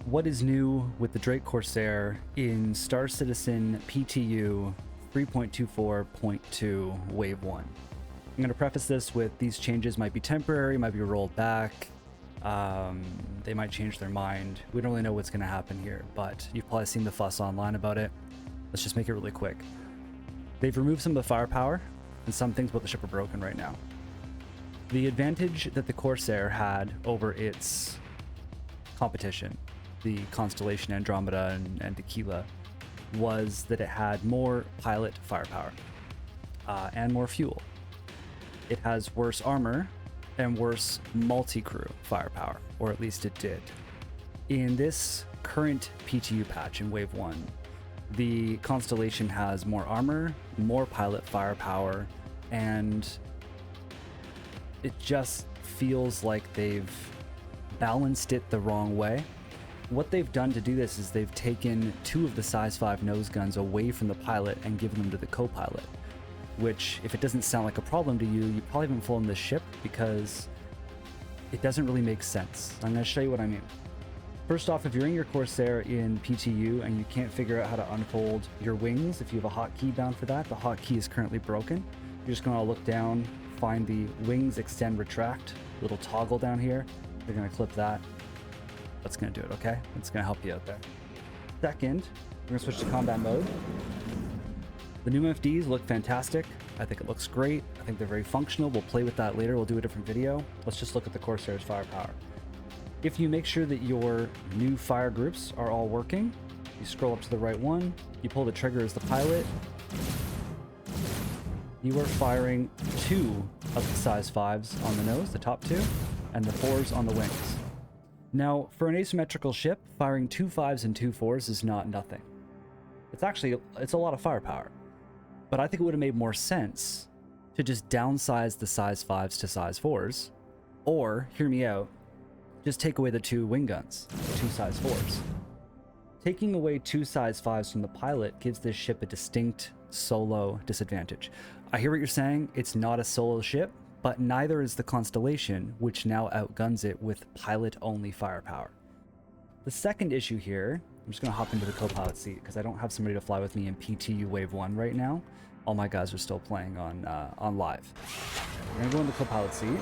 what is new with the Drake Corsair in Star Citizen PTU 3.24.2 Wave 1. I'm going to preface this with these changes might be temporary, might be rolled back, they might change their mind. We don't really know what's going to happen here, but you've probably seen the fuss online about it. Let's just make it really quick. They've removed some of the firepower, and some things about the ship are broken right now. The advantage that the Corsair had over its competition, the Constellation Andromeda and Tequila, was that it had more pilot firepower and more fuel. It has worse armor and worse multi-crew firepower, or at least it did. In this current PTU patch in Wave 1, the Constellation has more armor, more pilot firepower, and it just feels like they've balanced it the wrong way. What they've done to do this is they've taken 2 of the size 5 nose guns away from the pilot and given them to the co-pilot, which, if it doesn't sound like a problem to you, you probably haven't flown this ship because it doesn't really make sense. I'm going to show you what I mean. First off, if you're in your Corsair in PTU and you can't figure out how to unfold your wings, if you have a hotkey bound for that, the hotkey is currently broken. You're just going to look down, find the wings extend retract, little toggle down here. You're going to clip that. That's going to do it, okay? It's going to help you out there. Second, we're going to switch to combat mode. The new MFDs look fantastic. I think it looks great. I think they're very functional. We'll play with that later. We'll do a different video. Let's just look at the Corsair's firepower. If you make sure that your new fire groups are all working, you scroll up to the right one, you pull the trigger as the pilot, you are firing 2 of the size 5s on the nose, the top 2, and the 4s on the wings. Now, for an asymmetrical ship, firing 2 5s and 2 4s is not nothing. It's a lot of firepower. But I think it would have made more sense to just downsize the size 5s to size 4s, or, hear me out, just take away the 2 wing guns, the 2 size 4s. Taking away 2 size 5s from the pilot gives this ship a distinct solo disadvantage. I hear what you're saying, it's not a solo ship, but neither is the Constellation, which now outguns it with pilot-only firepower. The second issue here, I'm just going to hop into the co-pilot seat because I don't have somebody to fly with me in PTU Wave 1 right now. All my guys are still playing on live. We're going to go in the co-pilot seat.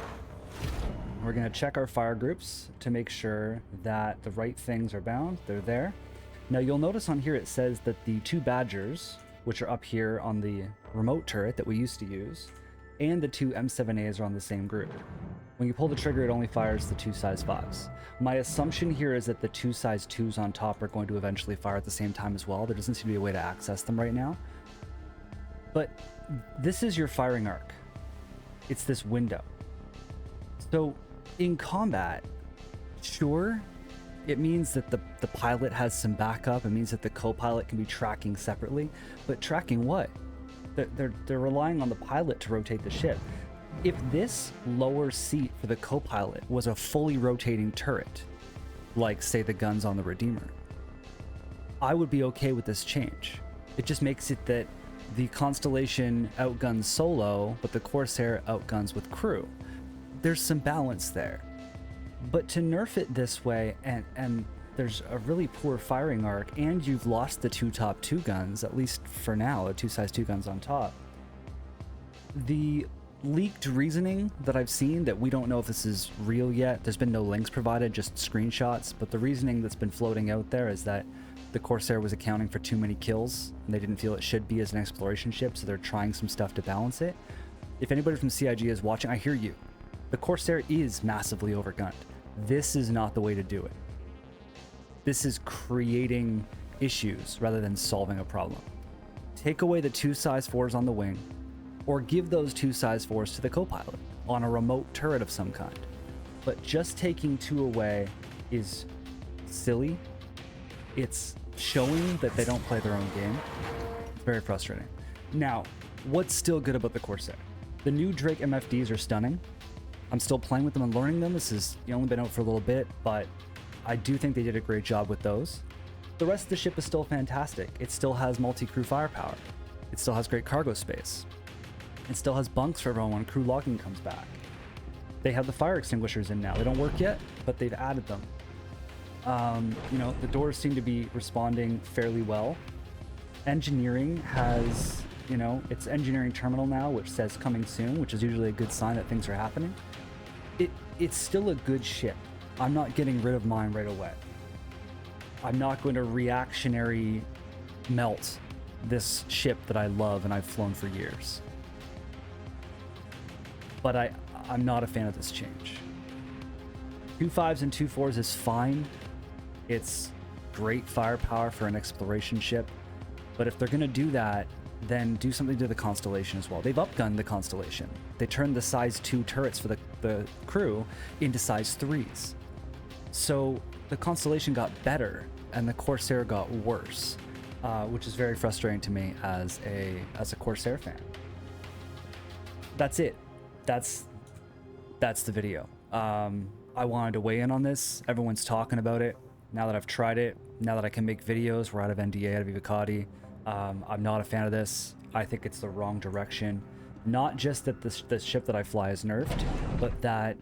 We're going to check our fire groups to make sure that the right things are bound. They're there. Now you'll notice on here it says that the 2 Badgers, which are up here on the remote turret that we used to use, and the 2 M7As are on the same group. When you pull the trigger, it only fires the 2 size 5s. My assumption here is that the 2 size 2s on top are going to eventually fire at the same time as well. There doesn't seem to be a way to access them right now. But this is your firing arc. It's this window. So in combat, sure, it means that the pilot has some backup. It means that the co-pilot can be tracking separately. But tracking what? They're relying on the pilot to rotate the ship. If this lower seat for the co-pilot was a fully rotating turret, like say the guns on the Redeemer, I would be okay with this change. It just makes it that the Constellation outguns solo, but the Corsair outguns with crew. There's some balance there. But to nerf it this way, and there's a really poor firing arc, and you've lost the 2 top 2 guns, at least for now, the 2 size 2 guns on top. The leaked reasoning that I've seen, that we don't know if this is real yet, there's been no links provided, just screenshots, but the reasoning that's been floating out there is that the Corsair was accounting for too many kills, and they didn't feel it should be as an exploration ship, so they're trying some stuff to balance it. If anybody from CIG is watching, I hear you. The Corsair is massively overgunned. This is not the way to do it. This is creating issues rather than solving a problem. Take away the 2 size 4s on the wing, or give those 2 size 4s to the co-pilot on a remote turret of some kind. But just taking 2 away is silly. It's showing that they don't play their own game. It's very frustrating. Now, what's still good about the Corsair? The new Drake MFDs are stunning. I'm still playing with them and learning them. This has only been out for a little bit, but I do think they did a great job with those. The rest of the ship is still fantastic. It still has multi-crew firepower. It still has great cargo space. It still has bunks for everyone when crew logging comes back. They have the fire extinguishers in now. They don't work yet, but they've added them. You know, the doors seem to be responding fairly well. Engineering has, you know, it's engineering terminal now, which says coming soon, which is usually a good sign that things are happening. It's still a good ship. I'm not getting rid of mine right away. I'm not going to reactionary melt this ship that I love and I've flown for years. But I'm not a fan of this change. 2 5s and 2 4s is fine. It's great firepower for an exploration ship. But if they're going to do that, then do something to the Constellation as well. They've upgunned the Constellation. They turned the size 2 turrets for the crew into size 3s. So the Constellation got better and the Corsair got worse, which is very frustrating to me as a Corsair fan. That's it. That's the video. I wanted to weigh in on this. Everyone's talking about it. Now that I've tried it, now that I can make videos, we're out of NDA, out of Ivacati. I'm not a fan of this. I think it's the wrong direction. Not just that the ship that I fly is nerfed, but that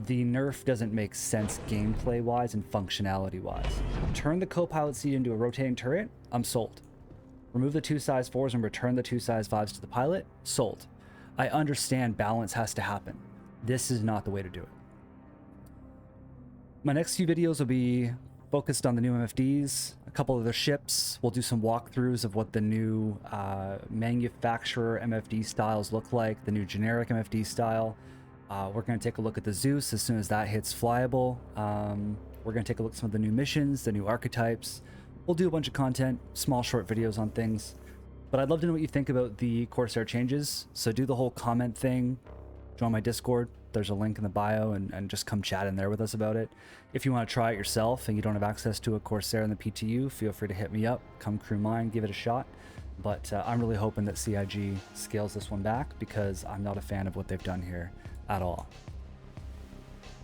the nerf doesn't make sense gameplay-wise and functionality-wise. Turn the co-pilot seat into a rotating turret, I'm sold. Remove the 2 size 4s and return the 2 size 5s to the pilot, sold. I understand balance has to happen. This is not the way to do it. My next few videos will be focused on the new MFDs, a couple of their ships. We'll do some walkthroughs of what the new manufacturer MFD styles look like, the new generic MFD style. We're going to take a look at the Zeus as soon as that hits flyable. We're going to take a look at some of the new missions, the new archetypes. We'll do a bunch of content, small short videos on things. But I'd love to know what you think about the Corsair changes. So do the whole comment thing, join my Discord. There's a link in the bio, and just come chat in there with us about it. If you want to try it yourself and you don't have access to a Corsair in the PTU, feel free to hit me up, come crew mine, give it a shot. But I'm really hoping that CIG scales this one back because I'm not a fan of what they've done here at all.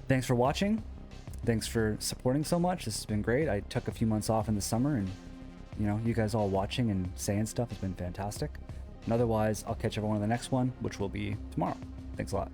Thanks for watching. Thanks for supporting so much. This has been great. I took a few months off in the summer, and you know, you guys all watching and saying stuff has been fantastic. And otherwise, I'll catch everyone in the next one, which will be tomorrow. Thanks a lot.